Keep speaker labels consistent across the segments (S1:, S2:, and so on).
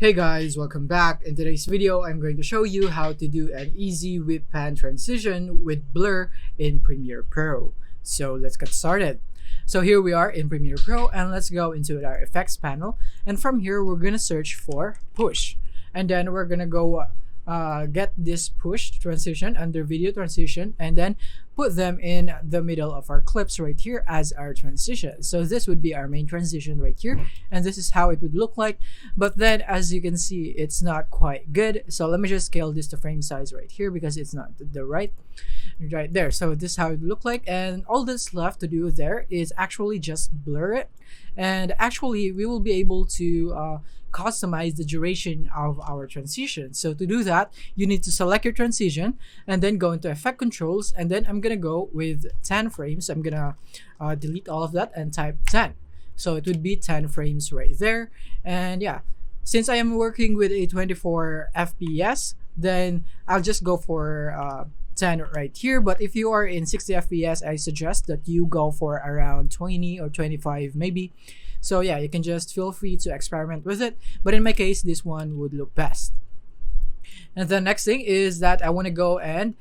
S1: Hey guys, welcome back. In today's video, I'm going to show you how to do an easy whip pan transition with blur in Premiere Pro. So let's get started. So here we are in Premiere Pro, and let's go into our effects panel. And from here, we're going to search for push. And then we're going to go get this push transition under video transition, and then put them in the middle of our clips right here as our transition. So this would be our main transition right here, and this is how it would look like. But then as you can see, it's not quite good. So let me just scale this to frame size right here because it's not the right there. So this is how it would look like, and all that's left to do there is actually just blur it. And actually we will be able to customize the duration of our transition. So to do that, you need to select your transition and then go into effect controls, and then I'm gonna go with 10 frames. I'm gonna delete all of that and type 10. So it would be 10 frames right there. And yeah, since I am working with a 24 FPS, then I'll just go for 10 right here. But if you are in 60 FPS, I suggest that you go for around 20 or 25 maybe. So yeah, you can just feel free to experiment with it, but in my case, this one would look best. And the next thing is that I want to go and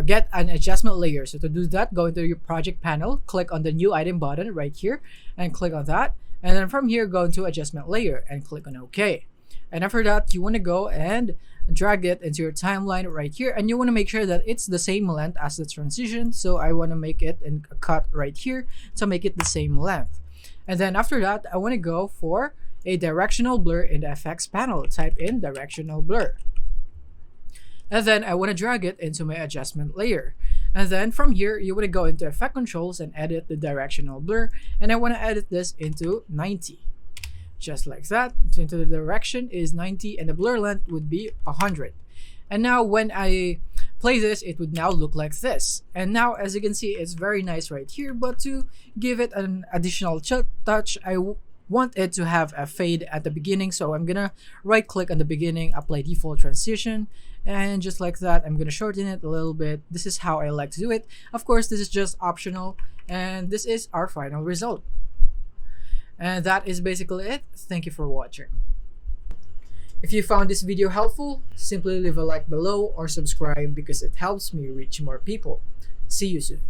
S1: get an adjustment layer. So to do that, go into your project panel, click on the new item button right here and click on that. And then from here, go into adjustment layer and click on OK. And after that, you want to go and drag it into your timeline right here, and you want to make sure that it's the same length as the transition. So I want to make it and cut right here to make it the same length. And then after that, I want to go for a directional blur in the effects panel. Type in directional blur. And then I want to drag it into my adjustment layer. And then from here, you want to go into effect controls and edit the directional blur. And I want to edit this into 90. Just like that. Into the direction is 90 and the blur length would be 100. And now when I play this, it would now look like this. And now as you can see, it's very nice right here, but to give it an additional touch, I want it to have a fade at the beginning. So I'm gonna right click on the beginning, apply default transition, and just like that, I'm gonna shorten it a little bit. This is how I like to do it. Of course, this is just optional, and this is our final result. And that is basically it. Thank you for watching. If you found this video helpful, simply leave a like below or subscribe because it helps me reach more people. See you soon.